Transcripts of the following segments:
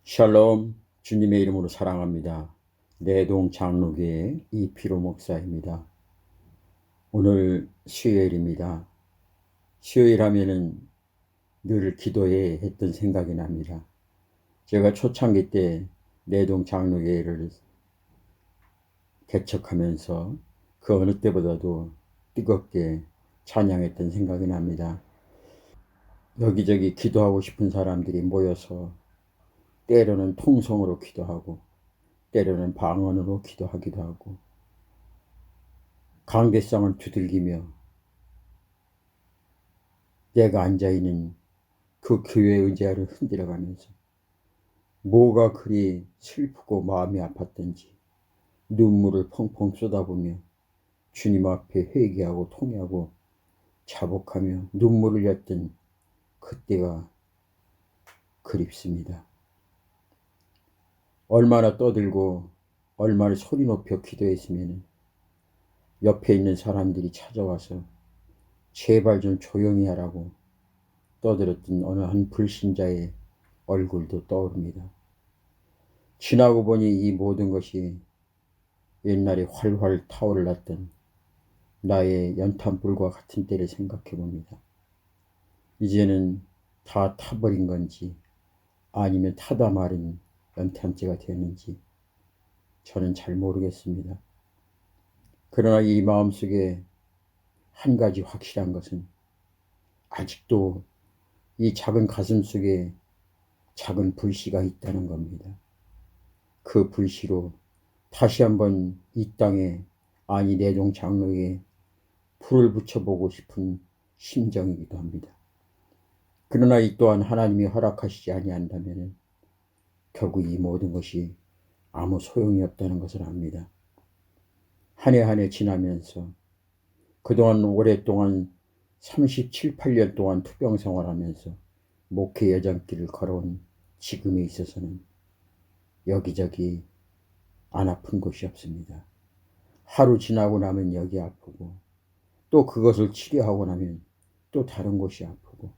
샬롬, 주님의 이름으로 사랑합니다. 내동 장로교회 이피로 목사입니다. 오늘 수요일입니다. 수요일 하면은 늘 기도해 했던 생각이 납니다. 제가 초창기 때 내동 장로교회를 개척하면서 그 어느 때보다도 뜨겁게 찬양했던 생각이 납니다. 여기저기 기도하고 싶은 사람들이 모여서 때로는 통성으로 기도하고 때로는 방언으로 기도하기도 하고 강대상을 두들기며 내가 앉아있는 그 교회 의자를 흔들어가면서 뭐가 그리 슬프고 마음이 아팠던지 눈물을 펑펑 쏟아보며 주님 앞에 회개하고 통회하고 자복하며 눈물을 흘렸던 그때가 그립습니다. 얼마나 떠들고 얼마나 소리 높여 기도했으면 옆에 있는 사람들이 찾아와서 제발 좀 조용히 하라고 떠들었던 어느 한 불신자의 얼굴도 떠오릅니다. 지나고 보니 이 모든 것이 옛날에 활활 타올랐던 나의 연탄불과 같은 때를 생각해 봅니다. 이제는 다 타버린 건지 아니면 타다 마른 연탄재가 되었는지 저는 잘 모르겠습니다. 그러나 이 마음속에 한 가지 확실한 것은 아직도 이 작은 가슴 속에 작은 불씨가 있다는 겁니다. 그 불씨로 다시 한번 이 땅에 아니 내종 장로에 불을 붙여보고 싶은 심정이기도 합니다. 그러나 이 또한 하나님이 허락하시지 아니한다면 결국 이 모든 것이 아무 소용이 없다는 것을 압니다. 한 해 한 해 지나면서 그동안 오랫동안 37, 8년 동안 투병 생활하면서 목회 여정길을 걸어온 지금에 있어서는 여기저기 안 아픈 곳이 없습니다. 하루 지나고 나면 여기 아프고 또 그것을 치료하고 나면 또 다른 곳이 아프고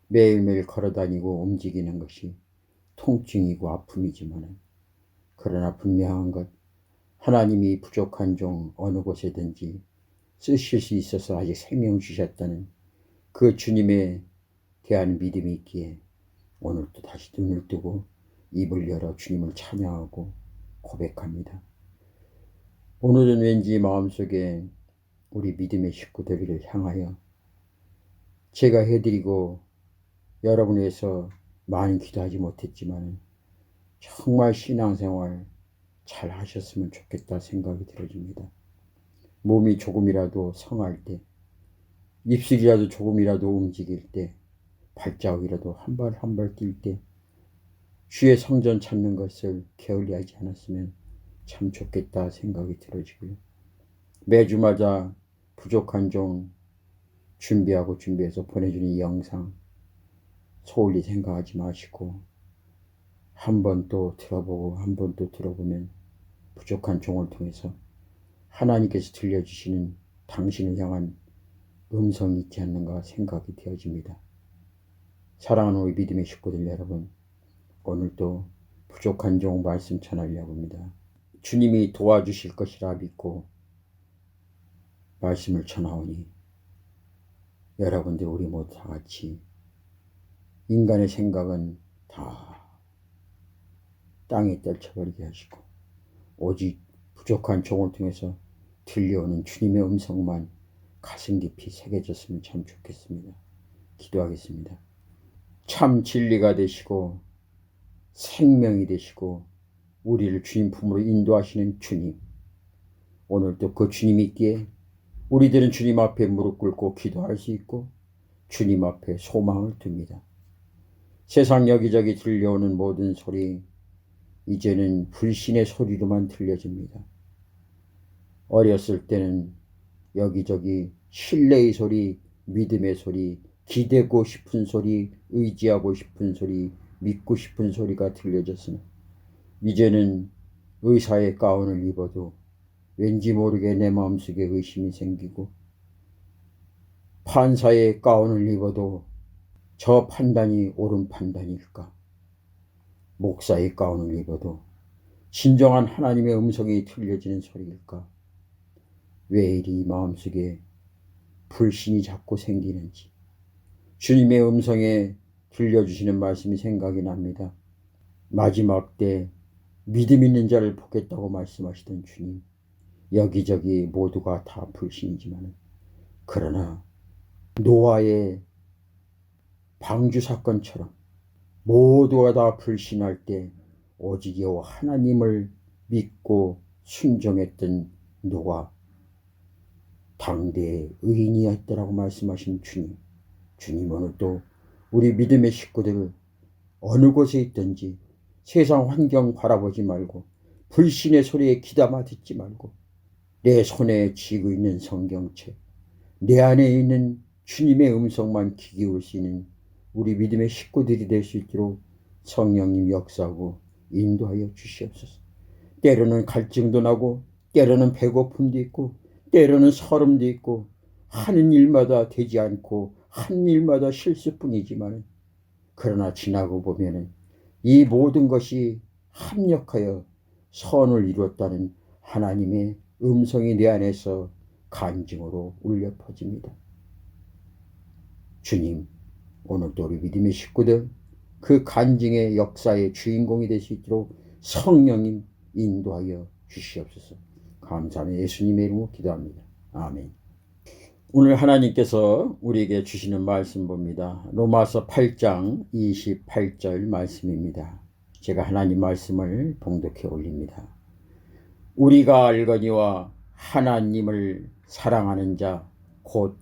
매일매일 걸어다니고 움직이는 것이 통증이고 아픔이지만 그러나 분명한 것 하나님이 부족한 종 어느 곳에든지 쓰실 수 있어서 아직 생명 주셨다는 그 주님에 대한 믿음이 있기에 오늘 또 다시 눈을 뜨고 입을 열어 주님을 찬양하고 고백합니다. 오늘은 왠지 마음속에 우리 믿음의 식구들을 향하여 제가 해드리고 여러분에서 많이 기도하지 못했지만 정말 신앙생활 잘 하셨으면 좋겠다 생각이 들어집니다. 몸이 조금이라도 성할 때, 입술이라도 조금이라도 움직일 때, 발자국이라도 한 발 한 발 뛸 때 주의 성전 찾는 것을 게을리하지 않았으면 참 좋겠다 생각이 들어지고요. 매주마다 부족한 종 준비해서 보내주는 이 영상 소홀히 생각하지 마시고 한 번 또 들어보고 한 번 또 들어보면 부족한 종을 통해서 하나님께서 들려주시는 당신을 향한 음성이 있지 않는가 생각이 되어집니다. 사랑하는 우리 믿음의 식구들 여러분, 오늘도 부족한 종 말씀 전하려고 합니다. 주님이 도와주실 것이라 믿고 말씀을 전하오니 여러분들 우리 모두 다 같이 인간의 생각은 다 땅에 떨쳐버리게 하시고 오직 부족한 종을 통해서 들려오는 주님의 음성만 가슴 깊이 새겨졌으면 참 좋겠습니다. 기도하겠습니다. 참 진리가 되시고 생명이 되시고 우리를 주님 품으로 인도하시는 주님, 오늘도 그 주님 있기에 우리들은 주님 앞에 무릎 꿇고 기도할 수 있고 주님 앞에 소망을 둡니다. 세상 여기저기 들려오는 모든 소리 이제는 불신의 소리로만 들려집니다. 어렸을 때는 여기저기 신뢰의 소리, 믿음의 소리, 기대고 싶은 소리, 의지하고 싶은 소리, 믿고 싶은 소리가 들려졌으나 이제는 의사의 가운을 입어도 왠지 모르게 내 마음속에 의심이 생기고 판사의 가운을 입어도 저 판단이 옳은 판단일까? 목사의 가운을 입어도 진정한 하나님의 음성이 들려지는 소리일까? 왜 이리 마음속에 불신이 자꾸 생기는지 주님의 음성에 들려주시는 말씀이 생각이 납니다. 마지막 때 믿음 있는 자를 보겠다고 말씀하시던 주님, 여기저기 모두가 다 불신이지만 그러나 노아의 방주 사건처럼 모두가 다 불신할 때 오직 여호와 하나님을 믿고 순종했던 노아, 당대의 의인이었더라고 말씀하신 주님. 주님 오늘도 우리 믿음의 식구들 어느 곳에 있든지 세상 환경 바라보지 말고 불신의 소리에 귀담아 듣지 말고 내 손에 쥐고 있는 성경책, 내 안에 있는 주님의 음성만 귀 기울 수 있는 우리 믿음의 식구들이 될 수 있도록 성령님 역사하고 인도하여 주시옵소서. 때로는 갈증도 나고 때로는 배고픔도 있고 때로는 서름도 있고 하는 일마다 되지 않고 한 일마다 실수뿐이지만 그러나 지나고 보면은 이 모든 것이 합력하여 선을 이루었다는 하나님의 음성이 내 안에서 간증으로 울려 퍼집니다. 주님, 오늘도 우리 믿음의 식구들 그 간증의 역사의 주인공이 될 수 있도록 성령님 인도하여 주시옵소서. 감사하며 예수님의 이름으로 기도합니다. 아멘. 오늘 하나님께서 우리에게 주시는 말씀 봅니다. 로마서 8장 28절 말씀입니다. 제가 하나님 말씀을 봉독해 올립니다. 우리가 알거니와 하나님을 사랑하는 자 곧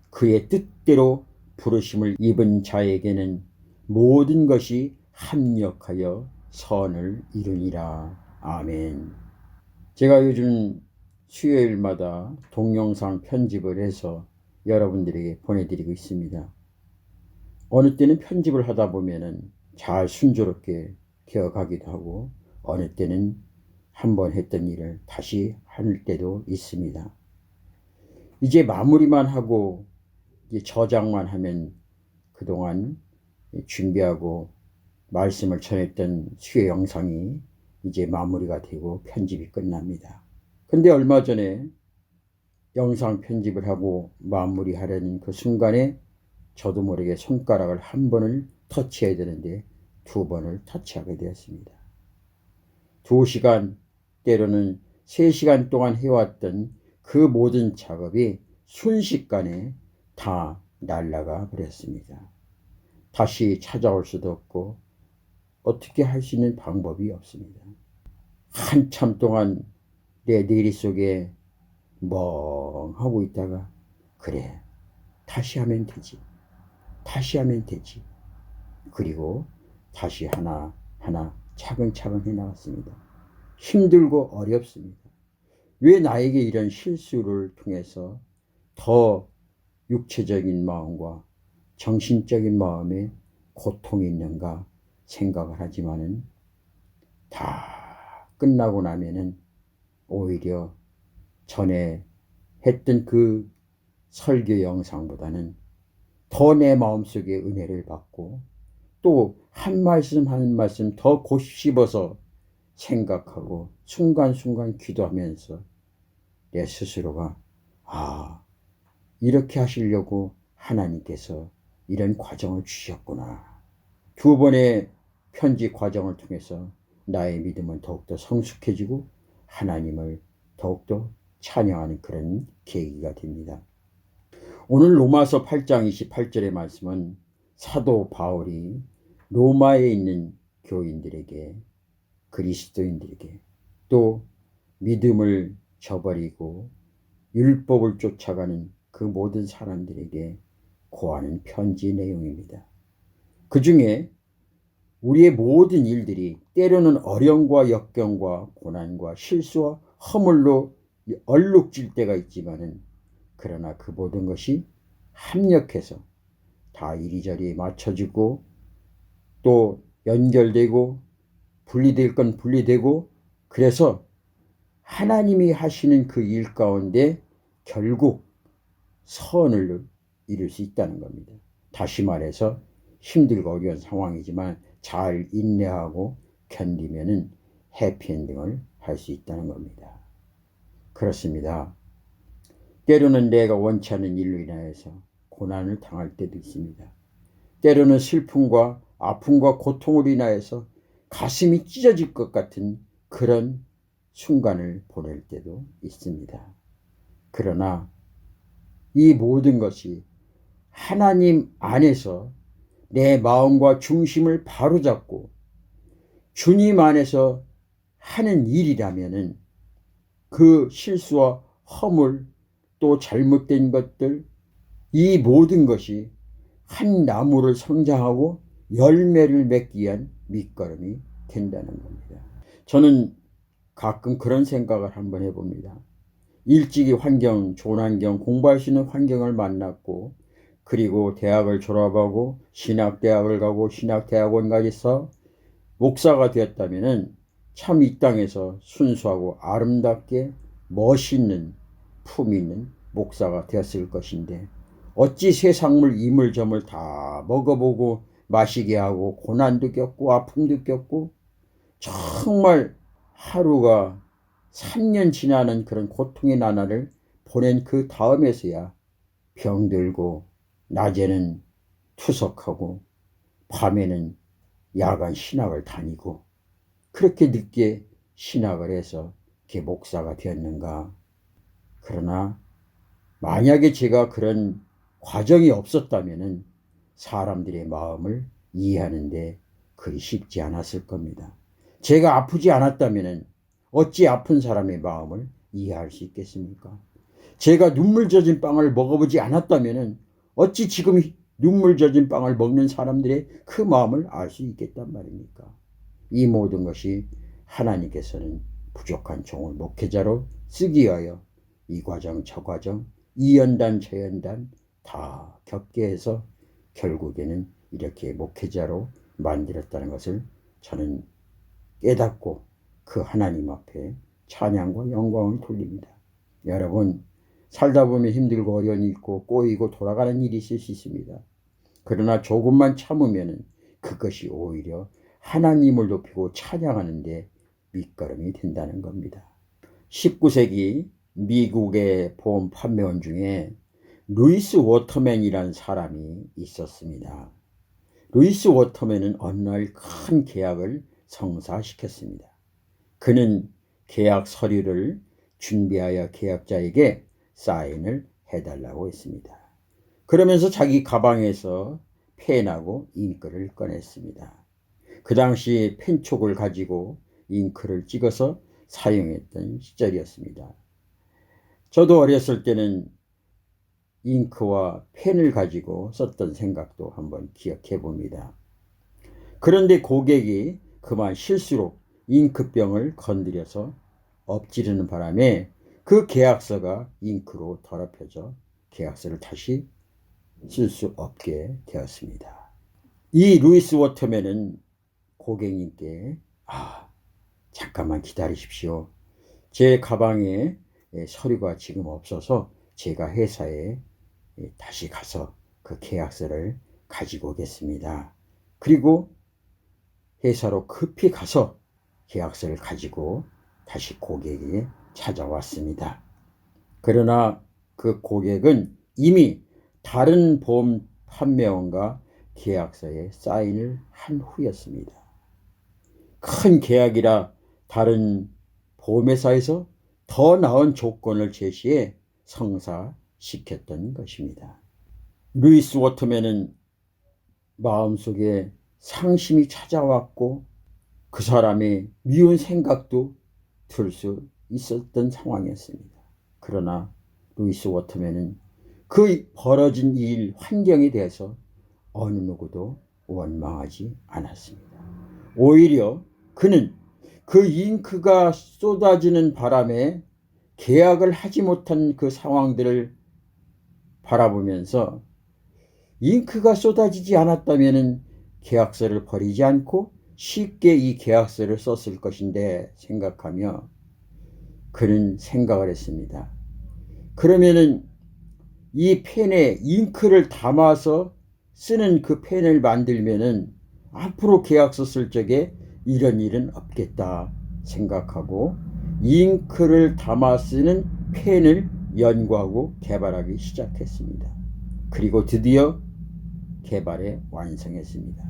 그의 뜻대로 부르심을 입은 자에게는 모든 것이 합력하여 선을 이루니라. 아멘. 제가 요즘 수요일마다 동영상 편집을 해서 여러분들에게 보내드리고 있습니다. 어느 때는 편집을 하다 보면은 잘 순조롭게 되어가기도 하고 어느 때는 한번 했던 일을 다시 할 때도 있습니다. 이제 마무리만 하고 이제 저장만 하면 그동안 준비하고 말씀을 전했던 수요 영상이 이제 마무리가 되고 편집이 끝납니다. 근데 얼마 전에 영상 편집을 하고 마무리하려는 그 순간에 저도 모르게 손가락을 한 번을 터치해야 되는데 두 번을 터치하게 되었습니다. 2시간 때로는 3시간 동안 해왔던 그 모든 작업이 순식간에 다 날아가 버렸습니다. 다시 찾아올 수도 없고 어떻게 할 수 있는 방법이 없습니다. 한참 동안 내 뇌리 속에 멍하고 있다가 그래 다시 하면 되지 다시 하면 되지 그리고 다시 하나하나 차근차근 해나갔습니다. 힘들고 어렵습니다. 왜 나에게 이런 실수를 통해서 더 육체적인 마음과 정신적인 마음에 고통이 있는가 생각을 하지만은 다 끝나고 나면은 오히려 전에 했던 그 설교 영상보다는 더 내 마음속에 은혜를 받고 또 한 말씀 한 말씀 더 곱씹어서 생각하고 순간순간 기도하면서 내 스스로가 이렇게 하시려고 하나님께서 이런 과정을 주셨구나. 2번의 편집 과정을 통해서 나의 믿음은 더욱더 성숙해지고 하나님을 더욱더 찬양하는 그런 계기가 됩니다. 오늘 로마서 8장 28절의 말씀은 사도 바울이 로마에 있는 교인들에게 그리스도인들에게 또 믿음을 저버리고 율법을 쫓아가는 그 모든 사람들에게 고하는 편지 내용입니다. 그 중에 우리의 모든 일들이 때로는 어려움과 역경과 고난과 실수와 허물로 얼룩질 때가 있지만은 그러나 그 모든 것이 합력해서 다 이리저리 맞춰지고 또 연결되고 분리될 건 분리되고 그래서 하나님이 하시는 그 일 가운데 결국 선을 이룰 수 있다는 겁니다. 다시 말해서 힘들고 어려운 상황이지만 잘 인내하고 견디면은 해피엔딩을 할 수 있다는 겁니다. 그렇습니다. 때로는 내가 원치 않는 일로 인하여서 고난을 당할 때도 있습니다. 때로는 슬픔과 아픔과 고통으로 인하여서 가슴이 찢어질 것 같은 그런 순간을 보낼 때도 있습니다. 그러나 이 모든 것이 하나님 안에서 내 마음과 중심을 바로잡고 주님 안에서 하는 일이라면은 그 실수와 허물 또 잘못된 것들 이 모든 것이 한 나무를 성장하고 열매를 맺기 위한 밑거름이 된다는 겁니다. 저는 가끔 그런 생각을 한번 해봅니다. 일찍이 좋은 환경, 공부할 수 있는 환경을 만났고 그리고 대학을 졸업하고 신학대학을 가고 신학대학원 가서 목사가 되었다면 참 이 땅에서 순수하고 아름답게 멋있는 품 있는 목사가 되었을 것인데 어찌 세상물 이물저물 다 먹어보고 마시게 하고 고난도 겪고 아픔도 겪고 정말 하루가 3년 지나는 그런 고통의 나날을 보낸 그 다음에서야 병들고 낮에는 투석하고 밤에는 야간 신학을 다니고 그렇게 늦게 신학을 해서 이렇게 목사가 되었는가. 그러나 만약에 제가 그런 과정이 없었다면 사람들의 마음을 이해하는데 그리 쉽지 않았을 겁니다. 제가 아프지 않았다면 어찌 아픈 사람의 마음을 이해할 수 있겠습니까? 제가 눈물 젖은 빵을 먹어보지 않았다면 어찌 지금 눈물 젖은 빵을 먹는 사람들의 그 마음을 알 수 있겠단 말입니까? 이 모든 것이 하나님께서는 부족한 종을 목회자로 쓰기 위하여 이 과정 저 과정 이 연단 저 연단 다 겪게 해서 결국에는 이렇게 목회자로 만들었다는 것을 저는 깨닫고 그 하나님 앞에 찬양과 영광을 돌립니다. 여러분 살다 보면 힘들고 어려운 일이 있고 꼬이고 돌아가는 일이 있을 수 있습니다. 그러나 조금만 참으면 그것이 오히려 하나님을 높이고 찬양하는데 밑거름이 된다는 겁니다. 19세기 미국의 보험 판매원 중에 루이스 워터맨이라는 사람이 있었습니다. 루이스 워터맨은 어느 날 큰 계약을 성사시켰습니다. 그는 계약 서류를 준비하여 계약자에게 사인을 해달라고 했습니다. 그러면서 자기 가방에서 펜하고 잉크를 꺼냈습니다. 그 당시 펜촉을 가지고 잉크를 찍어서 사용했던 시절이었습니다. 저도 어렸을 때는 잉크와 펜을 가지고 썼던 생각도 한번 기억해 봅니다. 그런데 고객이 그만 실수로 잉크병을 건드려서 엎지르는 바람에 그 계약서가 잉크로 더럽혀져 계약서를 다시 쓸 수 없게 되었습니다. 이 루이스 워터맨은 고객님께 잠깐만 기다리십시오. 제 가방에 서류가 지금 없어서 제가 회사에 다시 가서 그 계약서를 가지고 오겠습니다. 그리고 회사로 급히 가서 계약서를 가지고 다시 고객이 찾아왔습니다. 그러나 그 고객은 이미 다른 보험 판매원과 계약서에 사인을 한 후였습니다. 큰 계약이라 다른 보험회사에서 더 나은 조건을 제시해 성사시켰던 것입니다. 루이스 워터맨은 마음속에 상심이 찾아왔고 그 사람의 미운 생각도 들 수 있었던 상황이었습니다. 그러나 루이스 워터맨은 그 벌어진 일 환경에 대해서 어느 누구도 원망하지 않았습니다. 오히려 그는 그 잉크가 쏟아지는 바람에 계약을 하지 못한 그 상황들을 바라보면서 잉크가 쏟아지지 않았다면 계약서를 버리지 않고 쉽게 이 계약서를 썼을 것인데 생각하며 그는 생각을 했습니다. 그러면은 이 펜에 잉크를 담아서 쓰는 그 펜을 만들면은 앞으로 계약서 쓸 적에 이런 일은 없겠다 생각하고 잉크를 담아 쓰는 펜을 연구하고 개발하기 시작했습니다. 그리고 드디어 개발해 완성했습니다.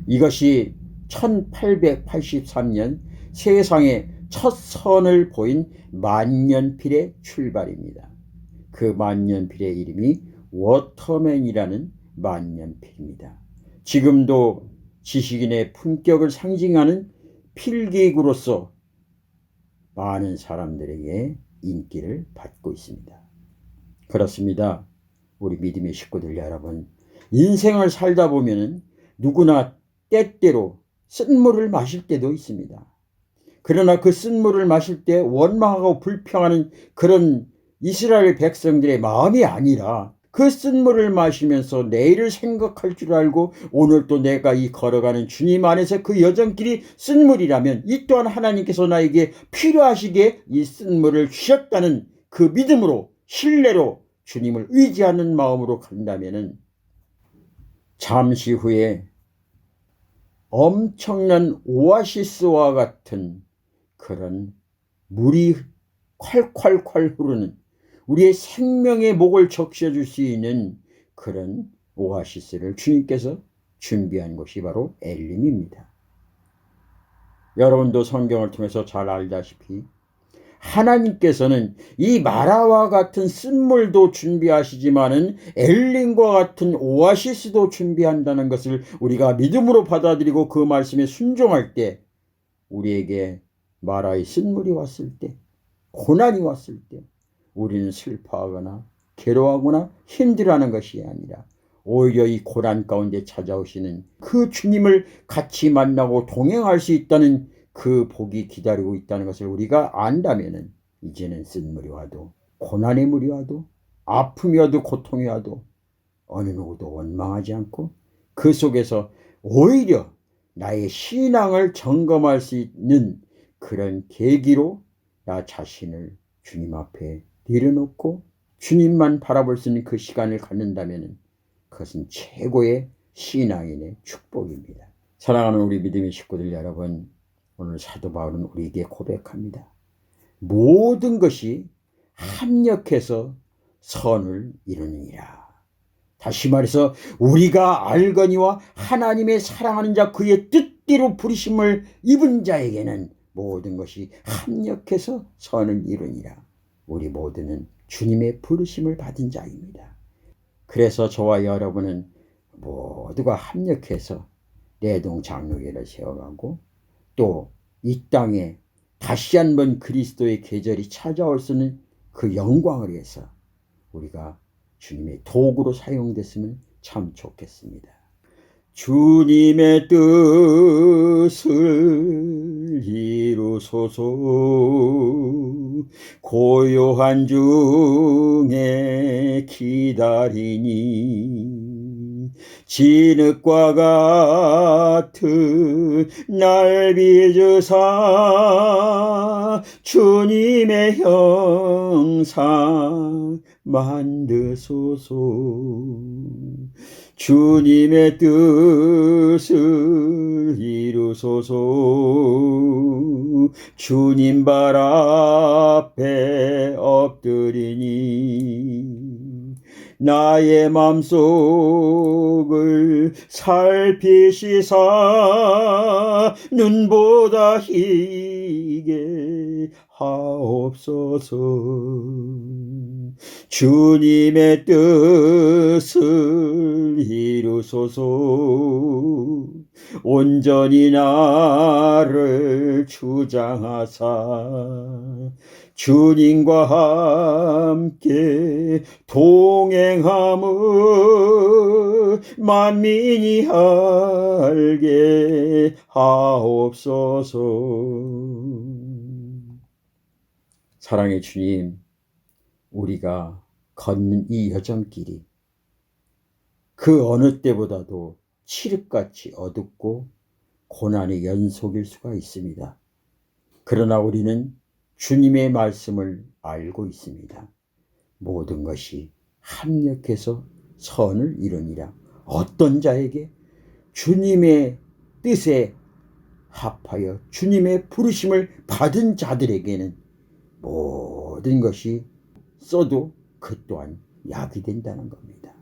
이것이 1883년 세상에 첫 선을 보인 만년필의 출발입니다. 그 만년필의 이름이 워터맨이라는 만년필입니다. 지금도 지식인의 품격을 상징하는 필기구로서 많은 사람들에게 인기를 받고 있습니다. 그렇습니다. 우리 믿음의 식구들 여러분, 인생을 살다 보면 누구나 때때로 쓴물을 마실 때도 있습니다. 그러나 그 쓴물을 마실 때 원망하고 불평하는 그런 이스라엘 백성들의 마음이 아니라 그 쓴물을 마시면서 내일을 생각할 줄 알고 오늘 또 내가 이 걸어가는 주님 안에서 그 여정길이 쓴물이라면 이 또한 하나님께서 나에게 필요하시기에 이 쓴물을 주셨다는 그 믿음으로 신뢰로 주님을 의지하는 마음으로 간다면 잠시 후에 엄청난 오아시스와 같은 그런 물이 콸콸콸 흐르는 우리의 생명의 목을 적셔줄 수 있는 그런 오아시스를 주님께서 준비한 곳이 바로 엘림입니다. 여러분도 성경을 통해서 잘 알다시피 하나님께서는 이 마라와 같은 쓴물도 준비하시지만은 엘림과 같은 오아시스도 준비한다는 것을 우리가 믿음으로 받아들이고 그 말씀에 순종할 때 우리에게 마라의 쓴물이 왔을 때, 고난이 왔을 때 우리는 슬퍼하거나 괴로워하거나 힘들어하는 것이 아니라 오히려 이 고난 가운데 찾아오시는 그 주님을 같이 만나고 동행할 수 있다는 그 복이 기다리고 있다는 것을 우리가 안다면 이제는 쓴물이 와도 고난의 물이 와도 아픔이 와도 고통이 와도 어느 누구도 원망하지 않고 그 속에서 오히려 나의 신앙을 점검할 수 있는 그런 계기로 나 자신을 주님 앞에 내려놓고 주님만 바라볼 수 있는 그 시간을 갖는다면 그것은 최고의 신앙인의 축복입니다. 사랑하는 우리 믿음의 식구들 여러분, 오늘 사도 바울은 우리에게 고백합니다. 모든 것이 합력해서 선을 이루느니라. 다시 말해서 우리가 알거니와 하나님의 사랑하는 자 그의 뜻대로 부르심을 입은 자에게는 모든 것이 합력해서 선을 이루니라. 우리 모두는 주님의 부르심을 받은 자입니다. 그래서 저와 여러분은 모두가 합력해서 내동 장로교를 세워가고 또 이 땅에 다시 한번 그리스도의 계절이 찾아올 수 있는 그 영광을 위해서 우리가 주님의 도구로 사용됐으면 참 좋겠습니다. 주님의 뜻을 이루소서. 고요한 중에 기다리니 진흙과 같은 날 빚으사 주님의 형상 만드소서. 주님의 뜻을 이루소서. 주님 발 앞에 엎드리니 나의 맘속을 살피시사 눈보다 희게 하옵소서. 주님의 뜻을 이루소서. 온전히 나를 주장하사 주님과 함께 동행함을 만민이 알게 하옵소서. 사랑의 주님, 우리가 걷는 이 여정길이 그 어느 때보다도 칠흑같이 어둡고 고난의 연속일 수가 있습니다. 그러나 우리는 주님의 말씀을 알고 있습니다. 모든 것이 합력해서 선을 이루니라. 어떤 자에게? 주님의 뜻에 합하여 주님의 부르심을 받은 자들에게는 모든 것이 써도 그 또한 약이 된다는 겁니다.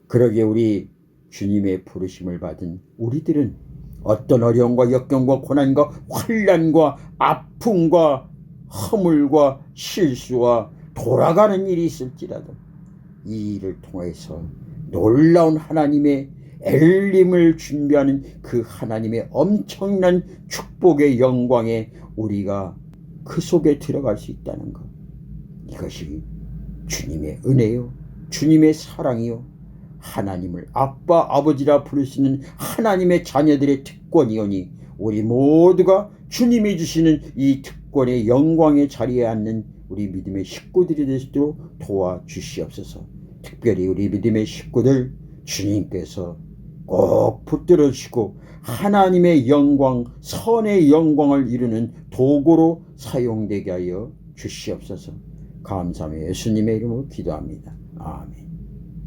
그러기에 우리 주님의 부르심을 받은 우리들은 어떤 어려움과 역경과 고난과 환난과 아픔과 허물과 실수와 돌아가는 일이 있을지라도 이 일을 통해서 놀라운 하나님의 엘림을 준비하는 그 하나님의 엄청난 축복의 영광에 우리가 그 속에 들어갈 수 있다는 것, 이것이 주님의 은혜요, 주님의 사랑이요, 하나님을 아빠 아버지라 부를 수 있는 하나님의 자녀들의 특권이오니 우리 모두가 주님이 주시는 이 특권의 영광의 자리에 앉는 우리 믿음의 식구들이 될 수 있도록 도와주시옵소서. 특별히 우리 믿음의 식구들 주님께서 꼭 붙들어 주시고 하나님의 영광, 선의 영광을 이루는 도구로 사용되게 하여 주시옵소서. 감사하며 예수님의 이름으로 기도합니다. 아멘.